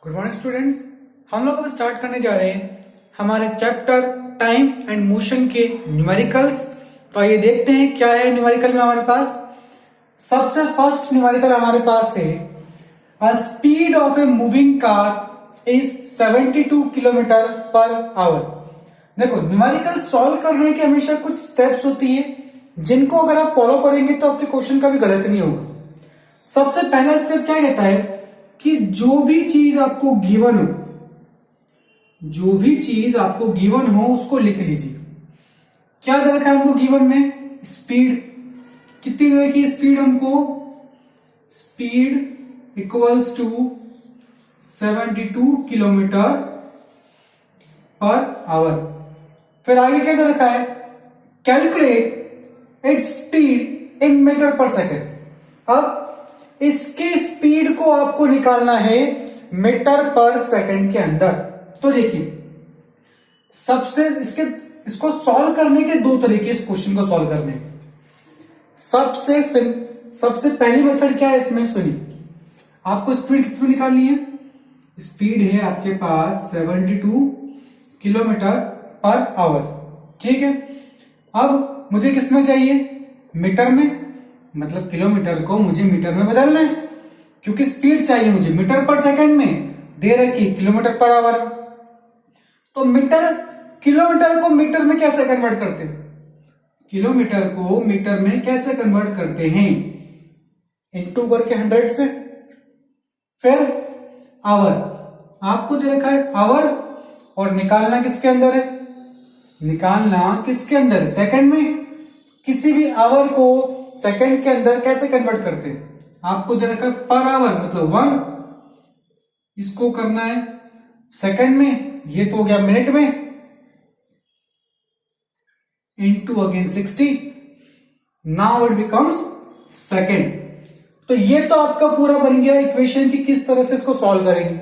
Good morning students. हम लोग अब स्टार्ट करने जा रहे हैं हमारे चैप्टर टाइम एंड मोशन के न्यूमेरिकल्स। तो आइए देखते हैं क्या है न्यूमेरिकल में हमारे पास। सबसे फर्स्ट न्यूमेरिकल हमारे पास है a speed of a moving car is 72 kilometre per our. देखो, न्यूमेरिकल सॉल्व करने की हमेशा कुछ स्टेप्स होती है जिनको अगर आप फॉलो करेंगे तो आपके क्वेश्चन का भी गलत नहीं होगा। सबसे पहला स्टेप क्या कहता है कि जो भी चीज आपको गिवन हो उसको लिख लीजिए। क्या दे रखा है हमको गिवन में? स्पीड। कितनी दे रखी है स्पीड हमको? Speed equals to 72 kilometre per hour. फिर आगे क्या दे रखा है? Calculate its speed in metre per second. अब इसकी स्पीड को आपको निकालना है मीटर पर सेकंड के अंदर। तो देखिए, इसको सॉल्व करने के दो तरीके, इस क्वेश्चन को सॉल्व करने के। सबसे पहली मेथड क्या है इसमें? सुनिए, आपको स्पीड कितनी निकालनी है? स्पीड है आपके पास 72 किलोमीटर पर आवर, ठीक है। अब मुझे किसमें चाहिए? मीटर में, मतलब किलोमीटर को मुझे मीटर में बदलना है, क्योंकि स्पीड चाहिए मुझे मीटर पर सेकंड में, दे रखी किलोमीटर पर आवर। तो किलोमीटर को मीटर में कैसे कन्वर्ट करते हैं? किलोमीटर को मीटर में कैसे कन्वर्ट करते हैं? इनटू करके 100 से। फिर आवर, आपको दे रखा है आवर, और निकालना किसके अंदर है? निकालना किसके अंदर? सेकंड में। किसी भी आवर को सेकंड के अंदर कैसे कन्वर्ट करते हैं? आपको दे रखा है पर आवर, मतलब 1। इसको करना है सेकंड में, ये तो हो गया मिनट में, into again 60। Now it becomes second. तो ये तो आपका पूरा बन गया इक्वेशन की किस तरह से इसको सॉल्व करेंगे।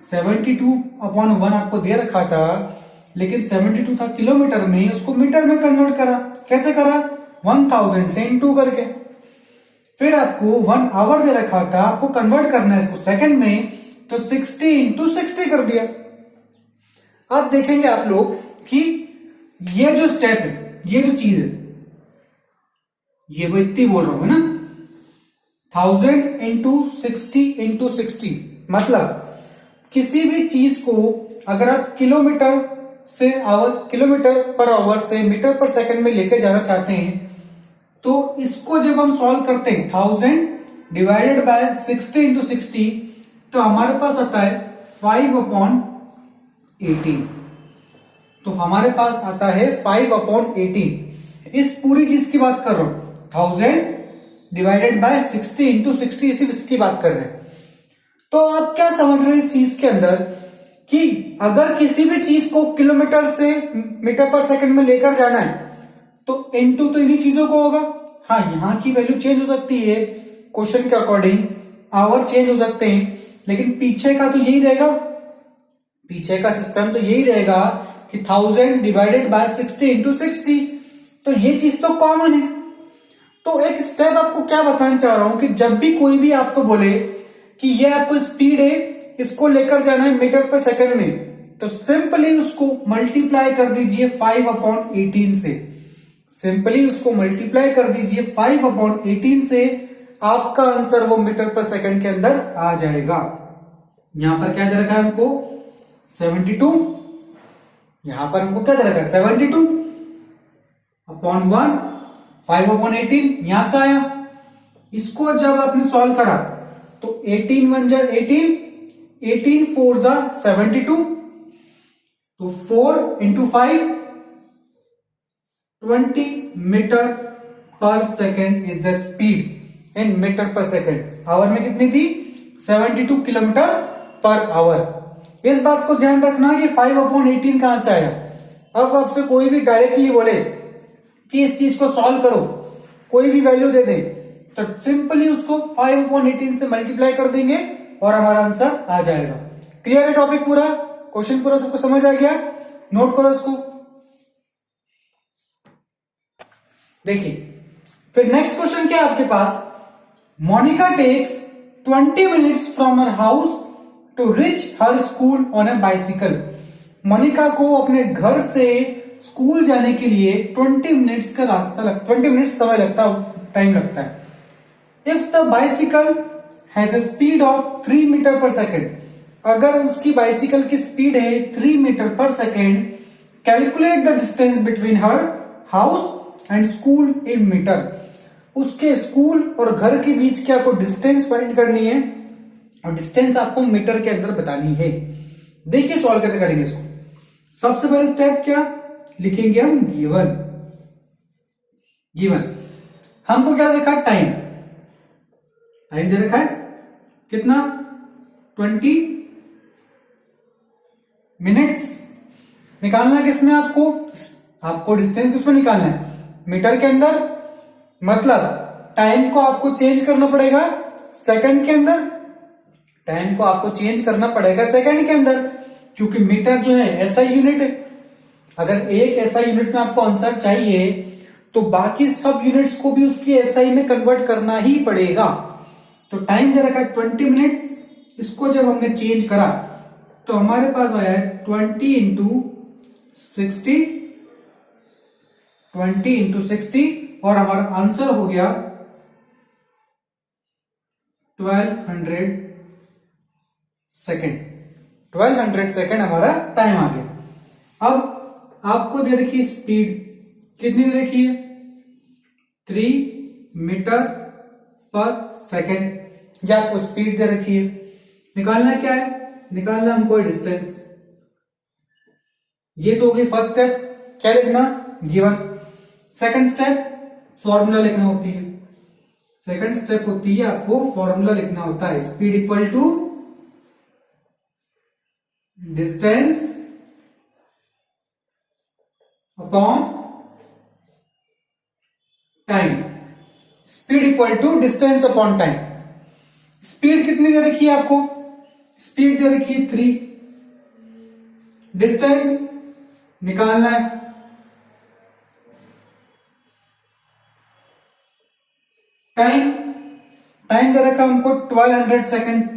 72/1 आपको दे रखा था, लेकिन 72 था किलोमीटर में, उसको मीटर में कन्वर्ट करा। कैसे करा? 1000 से इनटू करके। फिर आपको 1 आवर दे रखा था, आपको कन्वर्ट करना है इसको सेकंड में, तो 60 इंटू 60 कर दिया। अब देखेंगे आप लोग कि ये जो स्टेप है, ये जो चीज है, ये वो इतनी बोल रहा हूं ना, 1000 इंटू 60, मतलब किसी भी चीज को अगर आप किलोमीटर पर आवर से मीटर पर सेकंड में लेके जाना चाहते हैं, तो इसको जब हम सॉल्व करते हैं 1000 डिवाइडेड बाय 60 इंटू 60, तो हमारे पास आता है 5/18। तो हमारे पास आता है 5/18। इस पूरी चीज की बात कर रहा हूं, 1000 डिवाइडेड बाय 60 इंटू 60, सिर्फ इसकी बात कर रहे हैं। तो आप क्या समझ रहे हैं इस चीज के अंदर कि अगर किसी भी चीज को किलोमीटर से मीटर पर सेकंड में लेकर जाना है, तो इनटू तो इन्हीं चीजों को होगा। हाँ, यहां की वैल्यू चेंज हो सकती है क्वेश्चन के अकॉर्डिंग, आवर चेंज हो सकते हैं, लेकिन पीछे का तो यही रहेगा, पीछे का सिस्टम तो यही रहेगा कि 1000 डिवाइडेड बाय 60 इंटू 60। तो ये चीज तो कॉमन है। तो एक स्टेप आपको क्या बताना चाह रहा हूं कि जब भी कोई भी आपको बोले कि ये आपको स्पीड है, इसको लेकर जाना है मीटर पर सेकंड में, तो सिंपली उसको मल्टीप्लाई कर दीजिए 5/18 से। सिंपली उसको मल्टीप्लाई कर दीजिए 5/18 से, आपका आंसर वो मीटर पर सेकंड के अंदर आ जाएगा। यहां पर क्या दे रखा है हमको? 72। यहां पर हमको क्या दे रखा है? 72/1, 5/18 यहां से आया। इसको जब आपने सॉल्व करा तो 18 × 18, 18 4 72, तो 4 into 5 20 metre per second is the speed in metre per second. Hour में कितनी थी? 72 किलोमीटर पर आवर। इस बात को ध्यान रखना कि 5/18 कहां से आया। अब आपसे कोई भी डायरेक्टली बोले कि इस चीज को सॉल्व करो, कोई भी वैल्यू दे दे, तो सिंपली उसको 5/18 से मल्टीप्लाई कर देंगे और हमारा आंसर आ जाएगा। क्लियर है टॉपिक पूरा? क्वेश्चन पूरा सबको समझ आ गया? नोट करो इसको। देखिए, फिर नेक्स्ट क्वेश्चन क्या है आपके पास? Monika takes 20 minutes from her house to reach her school on a bicycle. Monika को अपने घर से स्कूल जाने के लिए 20 मिनट्स का रास्ता 20 मिनट्स टाइम लगता है। If the bicycle has a speed of 3 metre per second, अगर उसकी बाइसिकल की स्पीड है 3 metre per second, calculate the distance between her house and school in metre. उसके स्कूल और घर के बीच की आपको डिस्टेंस फाइंड करनी है और डिस्टेंस आपको मीटर के अंदर बतानी है। देखिए सॉल्व कैसे करेंगे इसको। सबसे पहले स्टेप क्या लिखेंगे हम, गिवन। हमको क्या रखा है, टाइम दे रखा है कितना, 20 मिनट्स। निकालना है किसमें, आपको डिस्टेंस किसमें निकालना है, मीटर के अंदर। मतलब टाइम को आपको चेंज करना पड़ेगा सेकंड के अंदर, टाइम को आपको चेंज करना पड़ेगा सेकंड के अंदर, क्योंकि मीटर जो है ऐसा यूनिट है। अगर एक ऐसा यूनिट में आपको आंसर चाहिए तो बाकी सब यूनिट्स को भी उसकी एसआई में कन्वर्ट करना ही पड़ेगा। तो टाइम दे रखा है 20 मिनट्स, इसको जब हमने चेंज करा तो हमारे पास आया है 20 इंटू 60 और हमारा आंसर हो गया 1200 सेकेंड। 1200 सेकेंड हमारा टाइम आ गया। अब आपको दे रखी है स्पीड, कितनी दे रखी है, 3 मीटर पर सेकेंड, या आपको स्पीड दे रखी है। निकालना क्या है, निकालना हमको डिस्टेंस। ये तो हो गई फर्स्ट स्टेप, क्या लिखना, गिवन। सेकंड स्टेप फॉर्मूला लिखना होती है। सेकंड स्टेप होती है आपको फॉर्मूला लिखना होता है, speed equal to distance upon time. Speed equal to distance upon time. Speed कितनी दे रखी है आपको, स्पीड दे रखी है 3, डिस्टेंस निकालना है, टाइम दे रखा हमको 1200 सेकेंड।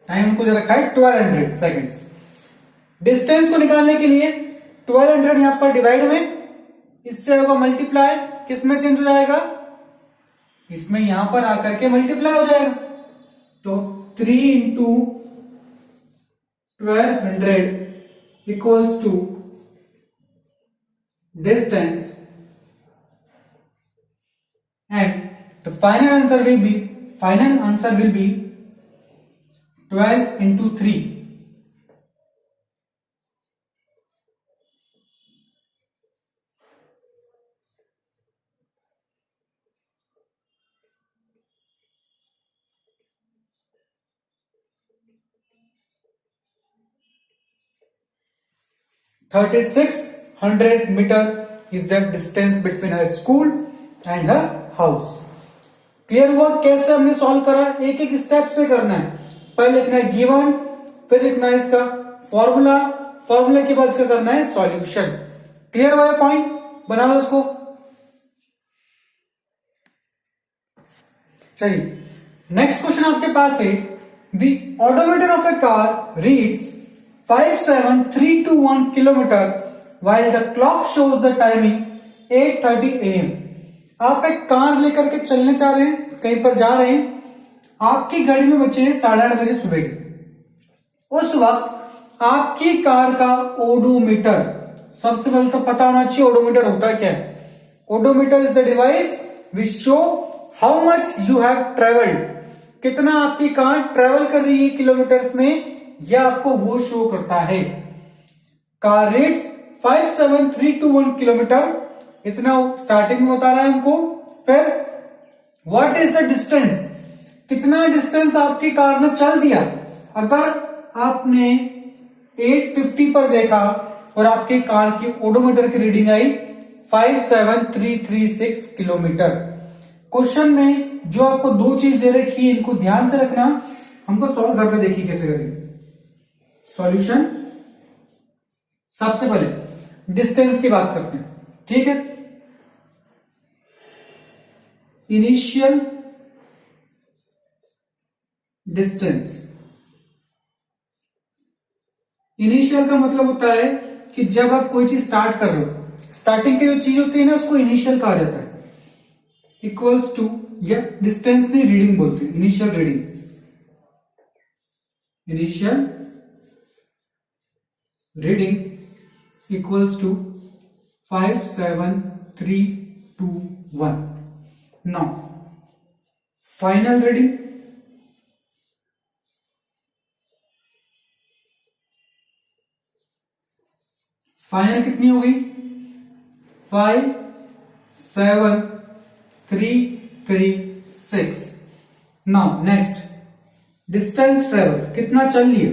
टाइम हमको दे रखा है 1200 सेकेंड्स। डिस्टेंस को निकालने के लिए 1200 यहां पर डिवाइड में, इससे होगा मल्टीप्लाई, किसमें चेंज हो जाएगा, इसमें यहां पर आकर के मल्टीप्लाई हो जाएगा। तो 3 into 1200 equals to distance, and the final answer will be 12 into 3। (3600 मीटर is the distance between her school and her house। Clear हुआ कैसे हमने सॉल्व करा, एक एक स्टेप से करना है। पहले लिखना है गिवन, फिर लिखना है इसका फॉर्मूला, फॉर्मूले के बाद इसका करना है सॉल्यूशन। क्लियर हुआ पॉइंट, बना लो इसको। चलिए नेक्स्ट क्वेश्चन आपके पास है, the odometer of A car reads 57321 kilometre while the clock shows the timing 8:30 AM। आप एक कार लेकर के चलने जा रहे हैं, कहीं पर जा रहे हैं, आपकी गाड़ी में बचे हैं 8:30 बजे सुबह के। उस वक्त आपकी कार का ओडोमीटर, सबसे पहले तो पता होना चाहिए ओडोमीटर होता क्या है। Odometer is the device which show how much you have travelled, कितना आपकी कार ट्रेवल कर रही है किलोमीटर्स में, यह आपको वो शो करता है। कार रीड्स 57321 किलोमीटर, इतना स्टार्टिंग में बता रहा है हमको। फिर व्हाट इज द डिस्टेंस, कितना डिस्टेंस आपकी कार ने चल दिया। अगर आपने 850 पर देखा और आपकी कार की ओडोमीटर की रीडिंग आई 57336 किलोमीटर। क्वेश्चन में जो आपको दो चीज दे रखी है, इनको ध्यान से रखना, हमको सॉल्व करके देखिए कैसे करेंगे। सॉल्यूशन, सबसे पहले डिस्टेंस की बात करते हैं, ठीक है। Initial distance. इनिशियल का मतलब होता है कि जब आप कोई चीज स्टार्ट कर रहे हो, स्टार्टिंग की जो चीज होती है ना उसको इनिशियल कहा जाता है। इक्वल्स टू, या डिस्टेंस नहीं रीडिंग बोलते हैं, initial reading, initial reading equals to 5 7 3 2 1। Now final reading, final कितनी होगी? 5 7 3 3 6। नाउ नेक्स्ट, डिस्टेंस ट्रेवल कितना चल लिए?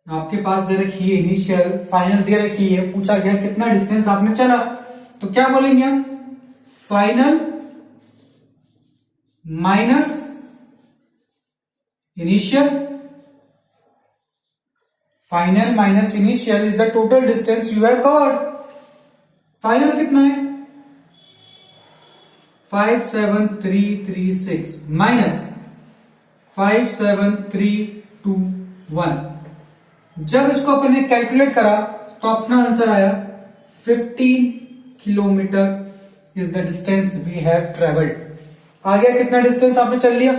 आपके पास दे रखी है इनिशियल, फाइनल दे रखी है, पूछा गया कितना डिस्टेंस आपने चला, तो क्या बोलेंगे हम? Final minus initial, final minus initial is the total distance you have covered. Final कितना है? 5 7 3 3 6 माइनस 5 7 3 2 1। जब इसको अपन ने कैलकुलेट करा तो अपना आंसर आया 15 kilometre is the distance we have travelled. आ गया कितना डिस्टेंस आपने चल लिया।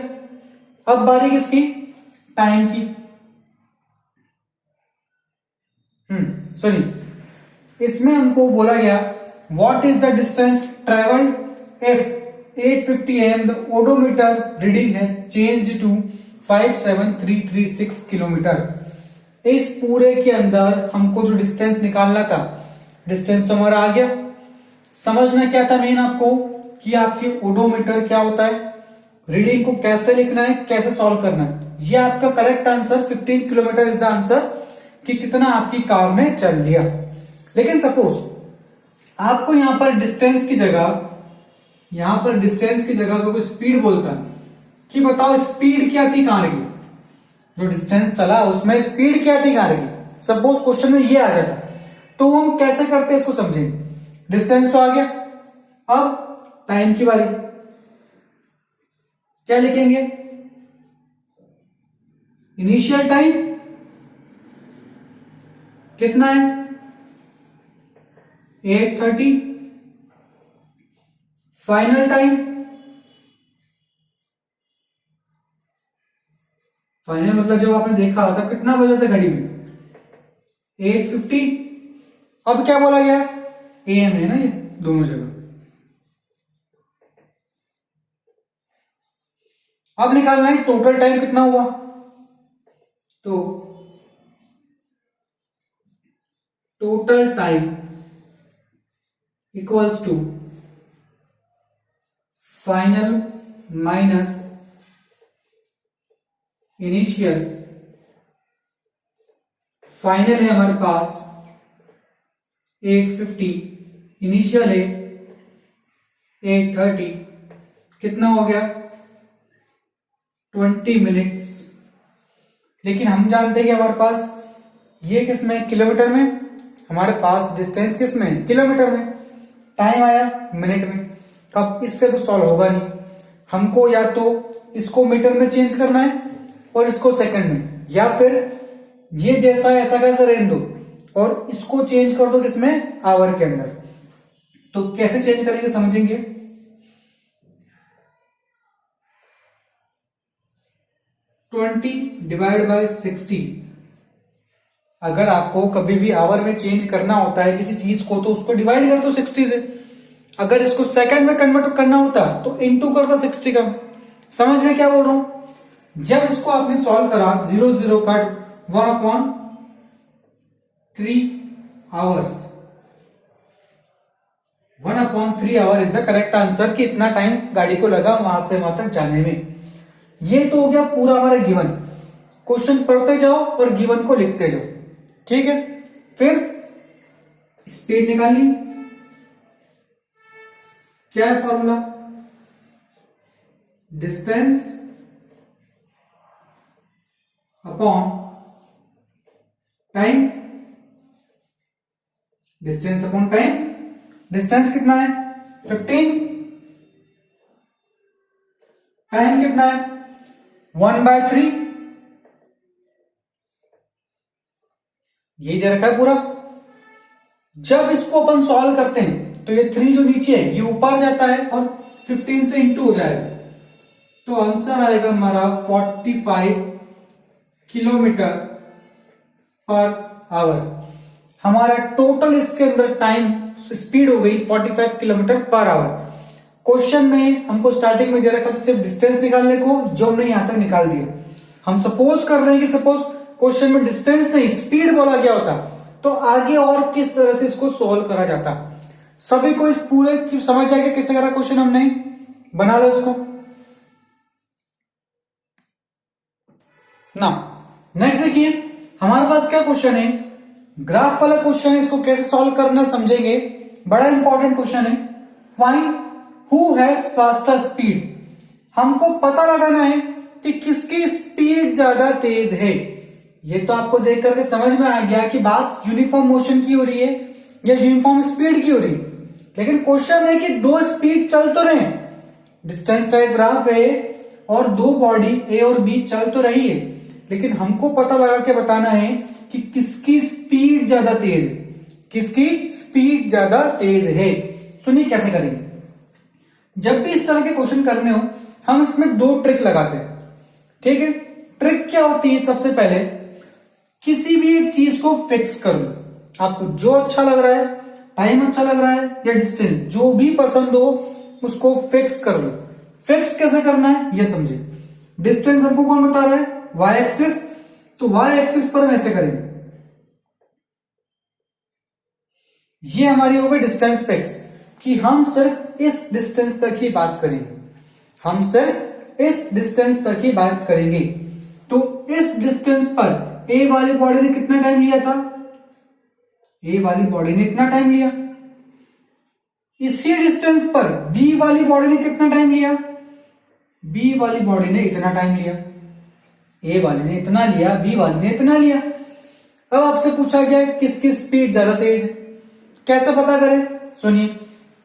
अब बारी किसकी? टाइम की। सॉरी, इसमें हमको बोला गया what is the distance travelled if 8:50 AM the odometer reading has changed to 57336 kilometre. इस पूरे के अंदर हमको जो डिस्टेंस निकालना था, डिस्टेंस तो हमारा आ गया। समझना क्या था मेन आपको, कि आपके ओडोमीटर क्या होता है, रीडिंग को कैसे लिखना है, कैसे सॉल्व करना है। ये आपका correct answer 15 kilometre is the answer, कि कितना आपकी कार ने चल लिया। लेकिन सपोज आपको यहां पर डिस्टेंस की जगह कोई स्पीड बोलता है कि बताओ स्पीड क्या थी कार की, जो डिस्टेंस चला उसमें स्पीड क्या थी कार की, सपोज क्वेश्चन में ये आ जाता, तो हम कैसे करते हैं इसको समझेंगे। डिस्टेंस तो आ गया, अब टाइम की बारी, क्या लिखेंगे? इनिशियल टाइम कितना है? 8:30। फाइनल टाइम, फाइनल मतलब जब आपने देखा तब कितना बजा था घड़ी में? 8:50। अब क्या बोला गया? AM है ना ये दोनों जगह। अब निकालना है टोटल टाइम कितना हुआ, तो total time equals to final minus initial. Final है हमारे पास 8:50, इनिशियल है 8:30, कितना हो गया? 20 मिनट्स। लेकिन हम जानते हैं कि हमारे पास ये किस में, किलोमीटर में, हमारे पास डिस्टेंस किस में, किलोमीटर में, टाइम आया मिनट में। कब इससे तो सॉल्व होगा नहीं, हमको या तो इसको मीटर में चेंज करना है और इसको सेकंड में, या फिर ये जैसा ऐसा कैसा रहने दो और इसको चेंज कर दो किसमें, आवर के अंदर। तो कैसे चेंज करेंगे समझेंगे। 20 डिवाइड बाय 60। अगर आपको कभी भी आवर में चेंज करना होता है किसी चीज को, तो उसको डिवाइड कर दो 60 से। अगर इसको सेकंड में कन्वर्ट करना होता तो इनटू कर दो 60 का। समझ रहे क्या बोल रहा हूं? जब इसको आपने सॉल्व करा, 0 0 cut, 1/3 hours, 1/3 our is the correct answer, कि इतना टाइम गाड़ी को लगा वहां से वहां तक जाने में। ये तो हो गया पूरा हमारा गिवन। क्वेश्चन पढ़ते जाओ और गिवन को लिखते जाओ, ठीक है। फिर स्पीड निकालनी, क्या है formula? Distance upon time, distance upon time. Distance कितना है 15, टाइम कितना है 1/3। ये दे रखा है पूरा। जब इसको अपन सॉल्व करते हैं तो ये 3 जो नीचे है ये ऊपर जाता है और 15 से इंटू हो जाएगा, तो आंसर आएगा हमारा 45 किलोमीटर पर आवर। हमारा टोटल इसके अंदर टाइम स्पीड हो गई 45 किलोमीटर पर आवर। क्वेश्चन में हमको स्टार्टिंग में दे रखा था सिर्फ डिस्टेंस निकालने को, जो हमने यहां तक निकाल दिया। हम सपोज कर रहे हैं कि सपोज क्वेश्चन में डिस्टेंस नहीं स्पीड बोला गया होता तो आगे और किस तरह से इसको सोल्व करा जाता। सभी को इस पूरे की समझ आएगा किस तरह का क्वेश्चन हमने बना लो इसको ना। नेक्स्ट देखिए हमारे पास क्या क्वेश्चन है, ग्राफ वाला क्वेश्चन है। इसको कैसे सॉल्व करना समझेंगे, बड़ा इंपॉर्टेंट क्वेश्चन है। Find who has faster speed. हमको पता लगाना है कि किसकी स्पीड ज्यादा तेज है। ये तो आपको देख करके समझ में आ गया कि बात यूनिफॉर्म मोशन की हो रही है या यूनिफॉर्म स्पीड की हो रही है, लेकिन क्वेश्चन है कि दो स्पीड चल तो रहे, डिस्टेंस टाइप ग्राफ है और दो बॉडी ए और बी चल तो रही है, लेकिन हमको पता लगा के बताना है कि किसकी स्पीड ज्यादा तेज है, किसकी स्पीड ज्यादा तेज है। सुनिए कैसे करेंगे। जब भी इस तरह के क्वेश्चन करने हो हम इसमें दो ट्रिक लगाते हैं, ठीक है। ट्रिक क्या होती है, सबसे पहले किसी भी एक चीज को फिक्स कर लो। आपको जो अच्छा लग रहा है, टाइम अच्छा लग रहा है या डिस्टेंस, जो भी पसंद हो उसको फिक्स कर लो। फिक्स कैसे करना है ये समझे। डिस्टेंस हमको कौन बता रहा है, वाई एक्सिस, तो वाई एक्सिस पर हम ऐसे करेंगे। ये हमारी हो गई डिस्टेंस फिक्स कि हम सिर्फ इस डिस्टेंस तक ही बात करेंगे, हम सिर्फ इस डिस्टेंस तक ही बात करेंगे। तो इस डिस्टेंस पर ए वाली बॉडी ने कितना टाइम लिया था, ए वाली बॉडी ने इतना टाइम लिया। इसी डिस्टेंस पर बी वाली बॉडी ने कितना टाइम लिया, बी वाली बॉडी ने इतना टाइम लिया। ए वाली ने इतना लिया, बी वाली ने इतना लिया। अब आपसे पूछा गया किसकी स्पीड ज्यादा तेज है, कैसे पता करें। सुनिए,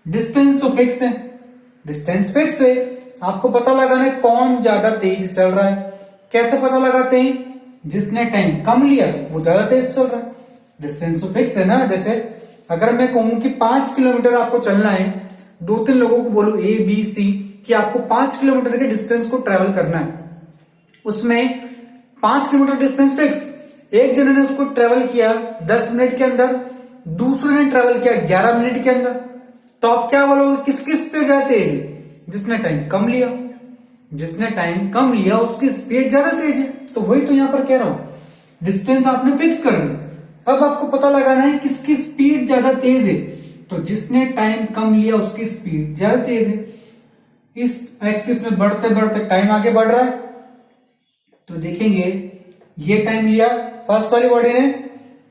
डिस्टेंस तो फिक्स है, डिस्टेंस फिक्स है, आपको पता लगाना है कौन ज्यादा तेज चल रहा है। कैसे पता लगाते हैं, जिसने टाइम कम लिया वो ज्यादा तेज चल रहा है। डिस्टेंस तो फिक्स है ना। जैसे अगर मैं कहूं कि 5 किलोमीटर आपको चलना है, 2-3 लोगों को बोलूं ए बी सी कि आपको 5 किलोमीटर के डिस्टेंस को ट्रेवल करना है, उसमें 5 किलोमीटर डिस्टेंस फिक्स। एक जने ने उसको ट्रेवल किया 10 मिनट के अंदर, दूसरे ने ट्रेवल किया 11 मिनट के अंदर, तो आप क्या बोलोगे किसकी स्पीड ज्यादा तेज है, जिसने टाइम कम लिया। जिसने टाइम कम लिया उसकी स्पीड ज्यादा तेज है। तो वही तो यहां पर कह रहा हूं, डिस्टेंस आपने फिक्स कर दी। अब आपको पता लगाना है किसकी स्पीड ज्यादा तेज है, तो जिसने टाइम कम लिया उसकी स्पीड ज्यादा तेज है। इस एक्सिस में बढ़ते बढ़ते टाइम आगे बढ़ रहा है, तो देखेंगे ये टाइम लिया फर्स्ट वाली बॉडी ने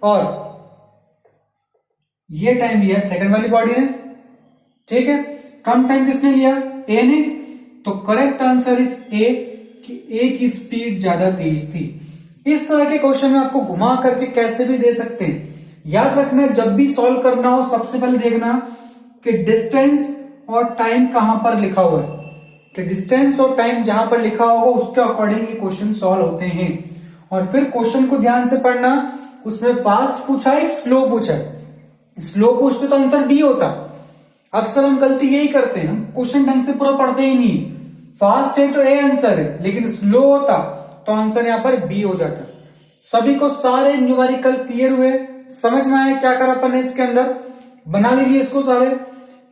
और ये टाइम लिया सेकंड वाली बॉडी ने, ठीक है। कम टाइम किसने लिया, ए ने। तो करेक्ट आंसर इज ए कि ए की स्पीड ज्यादा तेज थी। इस तरह के क्वेश्चन में आपको घुमा करके कैसे भी दे सकते हैं। याद रखना जब भी सॉल्व करना हो सबसे पहले देखना कि डिस्टेंस और टाइम कहां पर लिखा हुआ है, कि डिस्टेंस और टाइम जहां पर लिखा होगा उसके अकॉर्डिंग ये क्वेश्चन सॉल्व होते हैं। और फिर क्वेश्चन को ध्यान से पढ़ना, उसमें फास्ट पूछा है स्लो पूछा है। स्लो पूछते तो आंसर बी होता। अक्सर हम गलती यही करते हैं, हम क्वेश्चन ढंग से पूरा पढ़ते ही नहीं। फास्ट है तो ए आंसर है, लेकिन स्लो होता तो आंसर यहां पर बी हो जाता। सभी को सारे न्यूमेरिकल क्लियर हुए, समझ में आए क्या करा अपन ने इसके अंदर, बना लीजिए इसको सारे।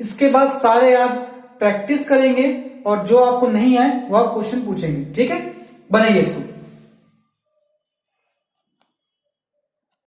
इसके बाद सारे आप प्रैक्टिस करेंगे और जो आपको नहीं आए वो आप क्वेश्चन पूछेंगे, ठीक है। बनाइए इसको।